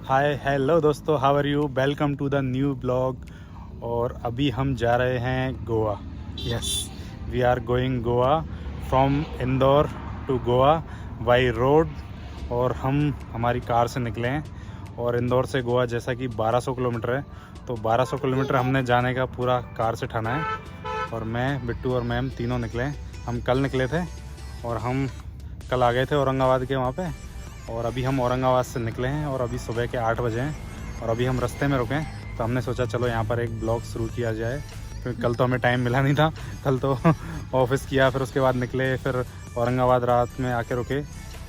हाय hello दोस्तों, how are you? Welcome to the new blog. और अभी हम जा रहे हैं Goa. Yes, we are going Goa from Indore to Goa by road. और हम हमारी कार से निकले हैं और इंदौर से गोवा जैसा कि 1200 किलोमीटर है, तो 1200 किलोमीटर हमने जाने का पूरा कार से ठाना है। और मैं, बिट्टू और मैम तीनों निकले हैं। हम कल निकले थे और हम कल आ गए थे औरंगाबाद के वहाँ पे। और अभी हम औरंगाबाद से निकले हैं और अभी सुबह के 8 बजे हैं और अभी हम रास्ते में रुके हैं। तो हमने सोचा चलो यहाँ पर एक ब्लॉग शुरू किया जाए, क्योंकि कल तो हमें टाइम मिला नहीं था। कल तो ऑफिस किया, फिर उसके बाद निकले, फिर औरंगाबाद रात में आके रुके।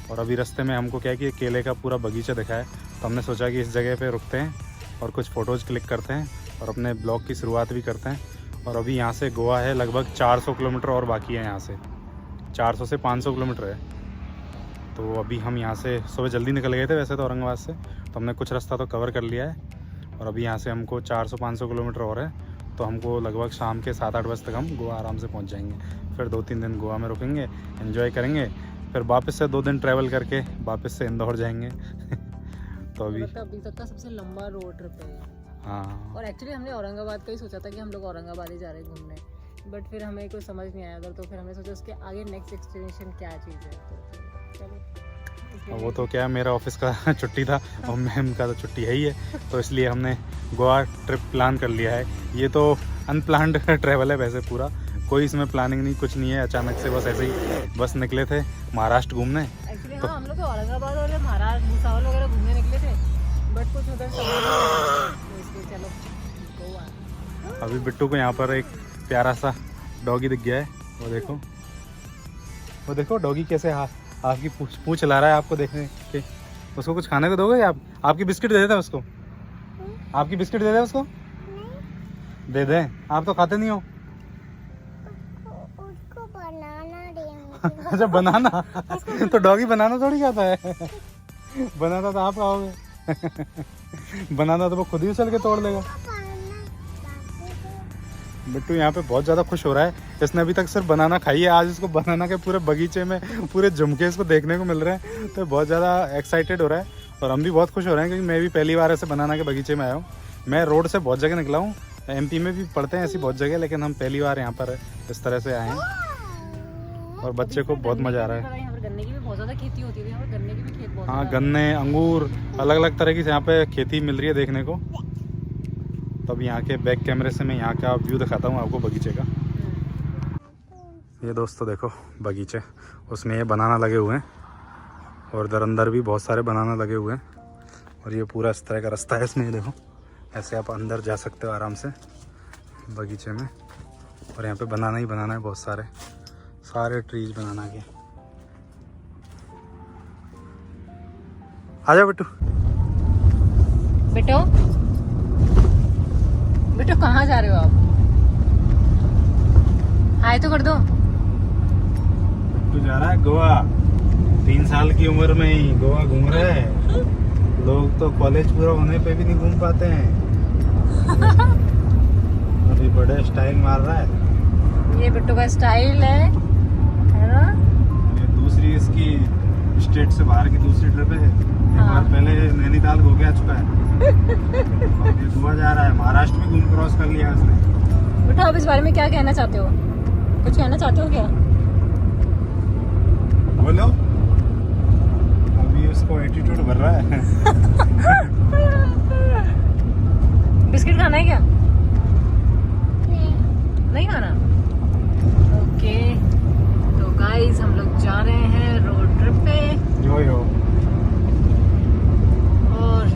और अभी रास्ते में हमको क्या है कि केले का पूरा बगीचा दिखा है, तो हमने सोचा कि इस जगह पे रुकते हैं और कुछ फ़ोटोज़ क्लिक करते हैं और अपने ब्लॉग की शुरुआत भी करते हैं। और अभी यहाँ से गोवा है लगभग 400 किलोमीटर और बाकी है। यहाँ से 400 से 500 किलोमीटर है। तो अभी हम यहाँ से सुबह जल्दी निकल गए थे वैसे तो औरंगाबाद से, तो हमने कुछ रास्ता तो कवर कर लिया है। और अभी यहाँ से हमको 400-500 किलोमीटर और है, तो हमको लगभग शाम के 7-8 बजे तक हम गोवा आराम से पहुँच जाएंगे। फिर 2-3 दिन गोवा में रुकेंगे, एंजॉय करेंगे, फिर वापस से 2 दिन ट्रैवल करके वापस से इंदौर जाएंगे। तो अभी तक का सबसे लंबा रोड ट्रिप है। हाँ, और एक्चुअली हमने औरंगाबाद का ही सोचा था कि हम लोग औरंगाबाद ही जा रहे हैं घूमने, बट फिर हमें कुछ समझ नहीं आया उधर, तो फिर हमने सोचा उसके आगे नेक्स्ट डेस्टिनेशन क्या चीज़ है। तो चलो, वो तो क्या, मेरा ऑफिस का छुट्टी था और मैम का तो छुट्टी है ही है, तो इसलिए हमने गोवा ट्रिप प्लान कर लिया है। ये तो अनप्लान्ड ट्रैवल है वैसे पूरा, कोई इसमें प्लानिंग नहीं, कुछ नहीं है। अचानक से बस ऐसे ही बस निकले थे महाराष्ट्र घूमने। एक्चुअली हाँ, हम लोग तो औरंगाबाद और महाराष्ट्र भुसावल वगैरह घूमने निकले थे, बट कुछ उधर समझ नहीं आया, तो इसलिए चलो गोवा। अभी बिट्टू को यहाँ पर एक प्यारा सा डॉगी दिख गया है। वो देखो डॉगी कैसे आपकी पूंछ हिला रहा है आपको देखने के। उसको कुछ खाने को दोगे आप? आपकी बिस्किट दे देते हैं उसको, आपकी बिस्किट दे दें उसको, दे दें? आप तो खाते नहीं हो। उसको बनाना देंगे। अच्छा, बनाना तो डॉगी बनाना थोड़ी खाता है। बनाना तो आप खाओगे। बनाना तो वो खुद ही उछल के तोड़ लेगा। बिट्टू यहाँ पे बहुत ज़्यादा खुश हो रहा है। इसने अभी तक सिर्फ बनाना खाई है, आज इसको बनाना के पूरे बगीचे में पूरे झुमके इसको देखने को मिल रहे हैं, तो बहुत ज़्यादा एक्साइटेड हो रहा है। और हम भी बहुत खुश हो रहे हैं, क्योंकि मैं भी पहली बार ऐसे बनाना के बगीचे में आया हूँ। मैं रोड से बहुत जगह निकला हूँ, MP में भी पढ़ते हैं ऐसी बहुत जगह, लेकिन हम पहली बार यहाँ पर इस तरह से आए हैं और बच्चे को बहुत मज़ा आ रहा है। यहाँ पर गन्ने की भी बहुत ज़्यादा खेती होती है, यहाँ पर गन्ने की भी खेत बहुत। हाँ, गन्ने, अंगूर, अलग अलग तरह की यहाँ पे खेती मिल रही है देखने को। तो अब यहाँ के बैक कैमरे से मैं यहाँ का व्यू दिखाता हूँ आपको बगीचे का। ये दोस्तों देखो बगीचे, उसमें ये बनाना लगे हुए हैं और इधर अंदर भी बहुत सारे बनाना लगे हुए हैं। और ये पूरा इस तरह का रास्ता है इसमें, ये देखो ऐसे आप अंदर जा सकते हो आराम से बगीचे में। और यहाँ पे बनाना ही बनाना है, बहुत सारे ट्रीज बनाना के। आ जाओ बिट्टू। बेटो बेटो कहाँ जा रहे हो आप? हाय तो कर दो। बिट्टू जा रहा है गोवा, 3 साल की उम्र में ही गोवा घूम रहा है। लोग तो कॉलेज पूरा होने पे भी नहीं घूम पाते हैं। अभी बड़े स्टाइल मार रहा है। ये बिट्टू का स्टाइल है ना? ये दूसरी इसकी स्टेट से बाहर की दूसरी ट्रिप है। एक हाँ। बार पहले नैनीताल हो गया चुका है। और ये गोवा जा रहा है, महाराष्ट्र में घूम क्रॉस कर लिया इसने। बेटा आप इस बारे में क्या कहना चाहते हो? कुछ कहना चाहते हो क्या? बोलो। अभी उसको एटीट्यूड भर रहा है। बिस्किट खाना है क्या? नहीं खाना? ओके, तो गाइस हम लोग जा रहे हैं रोड ट्रिप पे। यो और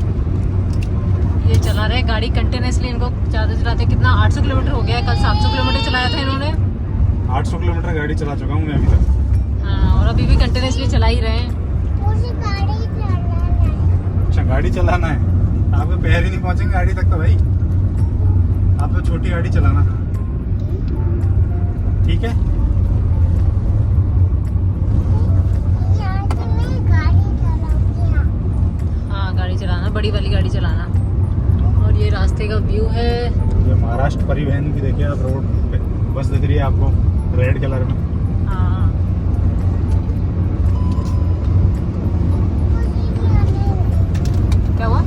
ये चला रहे हैं गाड़ी कंटिन्यूसली, इनको चलाते कितना 800 किलोमीटर हो गया है। कल 700 किलोमीटर चलाया था इन्होंने। 800 किलोमीटर गाड़ी चला चुका हूँ मैं अभी तक। हाँ, और अभी भी कंटिन्यूसली चला ही रहे हैं। मुझे गाड़ी चलाना है। अच्छा, गाड़ी चलाना है? आपके पैर ही नहीं पहुंचेंगे गाड़ी तक तो भाई। आप तो छोटी गाड़ी चलाना, ठीक है? यहाँ से मैं गाड़ी चलाती हूँ। हाँ, गाड़ी चलाना, बड़ी वाली गाड़ी चलाना। और ये रास्ते का व्यू है। ये महाराष्ट्र परिवहन की देखिए आप, रोड पे बस दिख रही है आपको रेड कलर में। हाँ, क्या हुआ?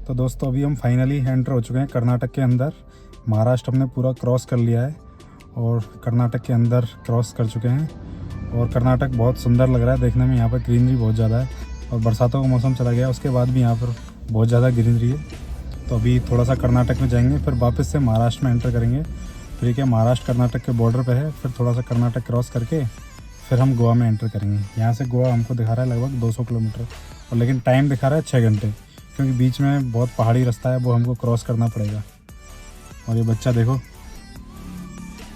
तो दोस्तों अभी हम फाइनली एंटर हो चुके हैं कर्नाटक के अंदर। महाराष्ट्र हमने पूरा क्रॉस कर लिया है और कर्नाटक के अंदर क्रॉस कर चुके हैं। और कर्नाटक बहुत सुंदर लग रहा है देखने में, यहाँ पर ग्रीनरी बहुत ज़्यादा है और बरसातों का मौसम चला गया उसके बाद भी यहाँ पर बहुत ज़्यादा ग्रीनरी है। तो अभी थोड़ा सा कर्नाटक में जाएंगे, फिर वापस से महाराष्ट्र में एंटर करेंगे। फिर क्या महाराष्ट्र कर्नाटक के बॉर्डर पे है, फिर थोड़ा सा कर्नाटक क्रॉस करके फिर हम गोवा में एंटर करेंगे। यहाँ से गोवा हमको दिखा रहा है लगभग 200 किलोमीटर, और लेकिन टाइम दिखा रहा है 6 घंटे, क्योंकि बीच में बहुत पहाड़ी रास्ता है वो हमको क्रॉस करना पड़ेगा। और ये बच्चा देखो,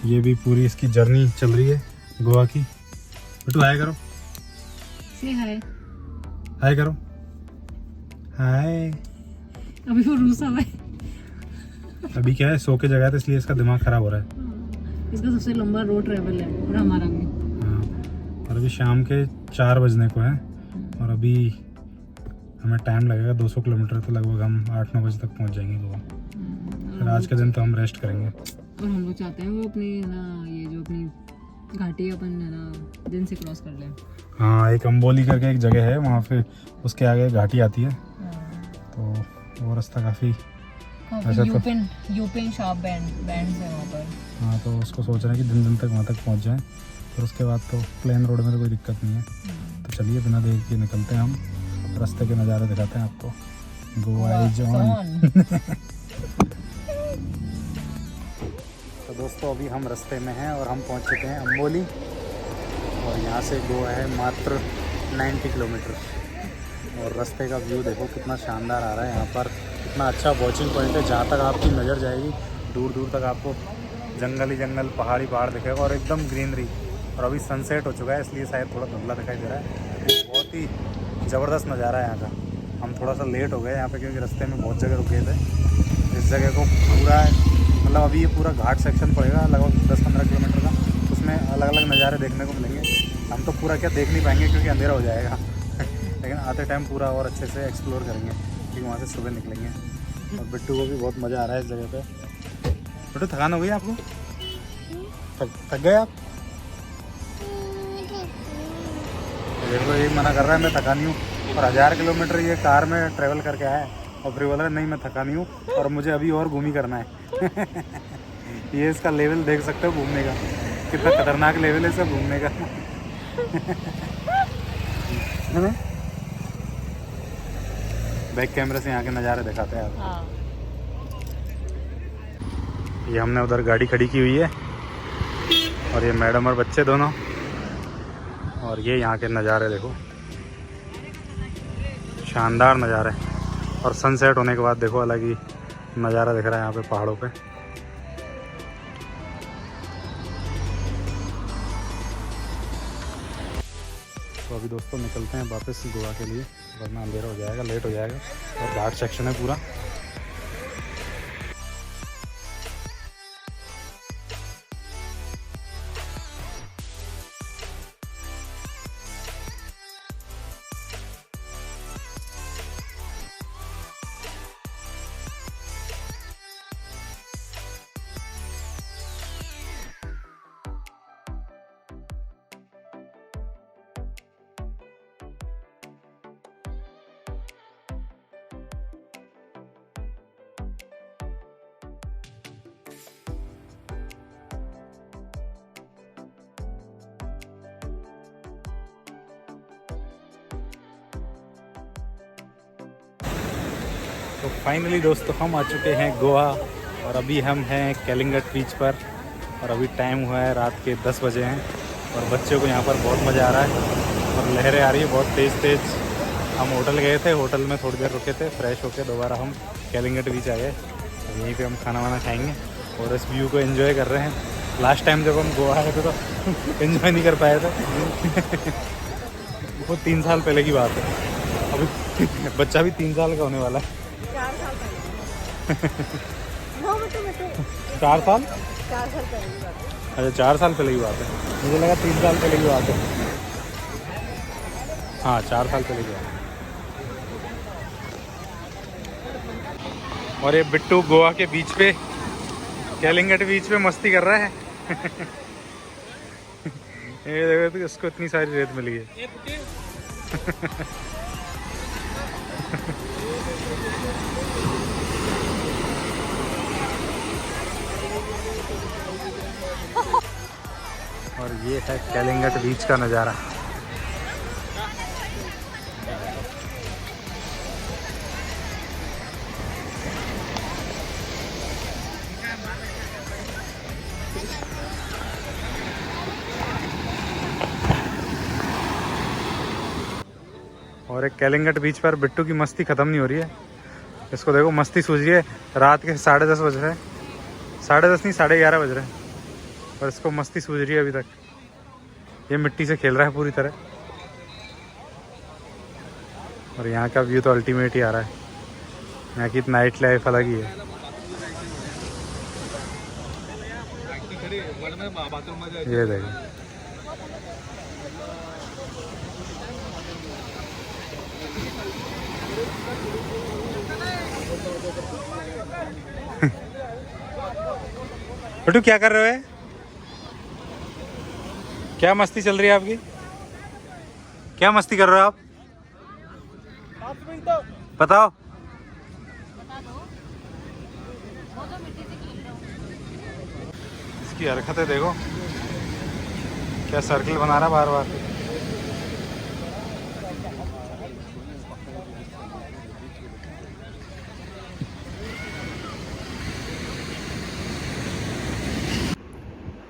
ये भी पूरी इसकी जर्नी चल रही है गोवा की। बेटू हाय करो, हाय करो, हाय। अभी वो रूसा है। अभी क्या है, सो के जगह है तो इसलिए इसका दिमाग खराब हो रहा है। इसका सबसे लंबा रोड ट्रैवल है और हमारा भी। हाँ, और अभी शाम के 4 बजने को है और अभी हमें टाइम लगेगा 200 किलोमीटर, तो लगभग हम 8-9 बजे तक पहुंच जाएंगे गोवा। फिर आज के दिन तो हम रेस्ट करेंगे। और हम लोग चाहते हैं वो अपनी ना, ये जो अपनी घाटी है अपन है ना, दिन से क्रॉस कर लें। हाँ, एक अम्बोली करके एक जगह है वहाँ पे, उसके आगे घाटी आती है, तो वो रास्ता काफ़ी अच्छा। यूपिन शार्प बैंड्स है वहाँ पर। हाँ, तो उसको सोच रहे हैं कि दिन तक वहाँ तक पहुँच जाएं, फिर उसके बाद तो प्लेन रोड में तो कोई दिक्कत नहीं है। तो चलिए बिना देर के निकलते हैं हम, रास्ते के नज़ारे दिखाते हैं आपको। Goa is on. तो दोस्तों अभी हम रास्ते में हैं और हम पहुँच चुके हैं अम्बोली, और यहाँ से गोवा है मात्र 90 किलोमीटर। और रास्ते का व्यू देखो कितना शानदार आ रहा है यहाँ पर, कितना अच्छा वॉचिंग पॉइंट है। जहाँ तक आपकी नज़र जाएगी दूर दूर तक आपको जंगल ही जंगल, पहाड़ी पहाड़ दिखेगा और एकदम ग्रीनरी। और अभी सनसेट हो चुका है इसलिए शायद थोड़ा धुंधला दिखाई दे रहा है। बहुत ही ज़बरदस्त नज़ारा है यहाँ का। हम थोड़ा सा लेट हो गए यहाँ पे क्योंकि रास्ते में बहुत जगह रुके थे। इस जगह को पूरा मतलब अभी ये पूरा घाट सेक्शन पड़ेगा लगभग 10-15 किलोमीटर का, उसमें अलग अलग नज़ारे देखने को मिलेंगे। हम तो पूरा क्या देख नहीं पाएंगे क्योंकि अंधेरा हो जाएगा लेकिन आते टाइम पूरा और अच्छे से एक्सप्लोर करेंगे क्योंकि वहाँ से सुबह निकलेंगे। और बिट्टू को भी बहुत मज़ा आ रहा है इस जगह पे। बिट्टू थकान हो गई आपको? थक गए आप? देखो ये मना कर रहा है मैं थका नहीं हूँ, और 1000 किलोमीटर ये कार में ट्रैवल करके आया है और फिर बोल रहा है नहीं मैं थका नहीं हूँ और मुझे अभी और घूम ही करना है ये इसका लेवल देख सकते हो घूमने का, कितना खतरनाक लेवल है सब घूमने का है ना? बैक कैमरे से यहाँ के नज़ारे दिखाते हैं आप। ये हमने उधर गाड़ी खड़ी की हुई है और ये मैडम और बच्चे दोनों, और ये यहाँ के नज़ारे देखो, शानदार नज़ारे। और सनसेट होने के बाद देखो अलग ही नज़ारा दिख रहा है यहाँ पे पहाड़ों पे। तो अभी दोस्तों निकलते हैं वापस गोवा के लिए, वरना अंधेरा हो जाएगा, लेट हो जाएगा और घाट सेक्शन है पूरा। तो फाइनली दोस्तों हम आ चुके हैं गोवा, और अभी हम हैं कैलिंगट बीच पर, और अभी टाइम हुआ है रात के 10 बजे हैं, और बच्चों को यहाँ पर बहुत मज़ा आ रहा है और लहरें आ रही है बहुत तेज़ तेज़। हम होटल गए थे, होटल में थोड़ी देर रुके थे, फ्रेश होके दोबारा हम कैलिंगट बीच आ गए। यहीं पे हम खाना वाना खाएंगे और इस व्यू को एंजॉय कर रहे हैं। लास्ट टाइम जब हम गोवा आए थे तो एंजॉय नहीं कर पाए थे वो 3 साल पहले की बात है। अभी बच्चा भी 3 साल का होने वाला है। 4 साल? 4 साल पहले की बात है। अच्छा 4 साल पहले की बात है, मुझे लगा 3 साल पहले की बात है। हाँ 4 साल पहले की बात है। और ये बिट्टू गोवा के बीच पे, कैलिंगट बीच पे मस्ती कर रहा है ये देखो तो इसको इतनी सारी रेत मिली है ये है कैलिंगट बीच का नज़ारा। और एक कैलिंगट बीच पर बिट्टू की मस्ती ख़त्म नहीं हो रही है। इसको देखो मस्ती सूझ रही है। रात के 10:30 बज रहे हैं, 10:30 नहीं 11:30 बज रहे हैं और इसको मस्ती सूझ रही है अभी तक। ये मिट्टी से खेल रहा है पूरी तरह। और यहाँ का व्यू तो अल्टीमेट ही आ रहा है। यहाँ की नाइट लाइफ अलग ही है। ये देखो बिट्टू क्या कर रहे हो? क्या मस्ती चल रही है आपकी? क्या मस्ती कर रहे हो आप? बताओ। इसकी हरकतें देखो, क्या सर्किल बना रहा बार बार।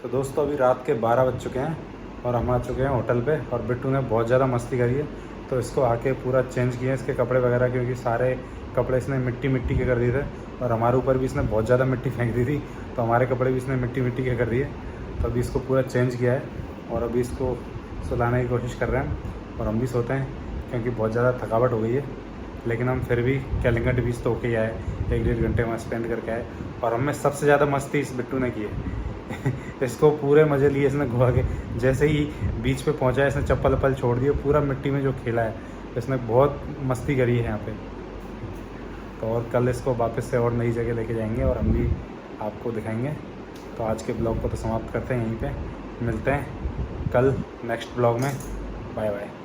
तो दोस्तों अभी रात के 12 बज चुके हैं और हम आ चुके हैं होटल पे। और बिट्टू ने बहुत ज़्यादा मस्ती करी है तो इसको आके पूरा चेंज किया इसके कपड़े वगैरह, क्योंकि सारे कपड़े इसने मिट्टी मिट्टी के कर दिए थे और हमारे ऊपर भी इसने बहुत ज़्यादा मिट्टी फेंक दी थी तो हमारे कपड़े भी इसने मिट्टी मिट्टी के कर दिए। तो अभी इसको पूरा चेंज किया है और अभी इसको सुलाने की कोशिश कर रहे हैं और हम भी सोते हैं क्योंकि बहुत ज़्यादा थकावट हो गई है। लेकिन हम फिर भी कैलिंगट बीच तो होके आए, 1-1.5 घंटे वहाँ स्पेंड करके आए। और हमें सबसे ज़्यादा मस्ती इस बिट्टू ने की है। इसको पूरे मज़े लिए इसने घुमा के। जैसे ही बीच पे पहुंचा है इसने चप्पल वप्पल छोड़ दिए, पूरा मिट्टी में जो खेला है इसने बहुत मस्ती करी है यहाँ पे। तो और कल इसको वापस से और नई जगह लेके जाएंगे और हम भी आपको दिखाएंगे। तो आज के ब्लॉग को तो समाप्त करते हैं यहीं पे। मिलते हैं कल नेक्स्ट ब्लॉग में। Bye bye.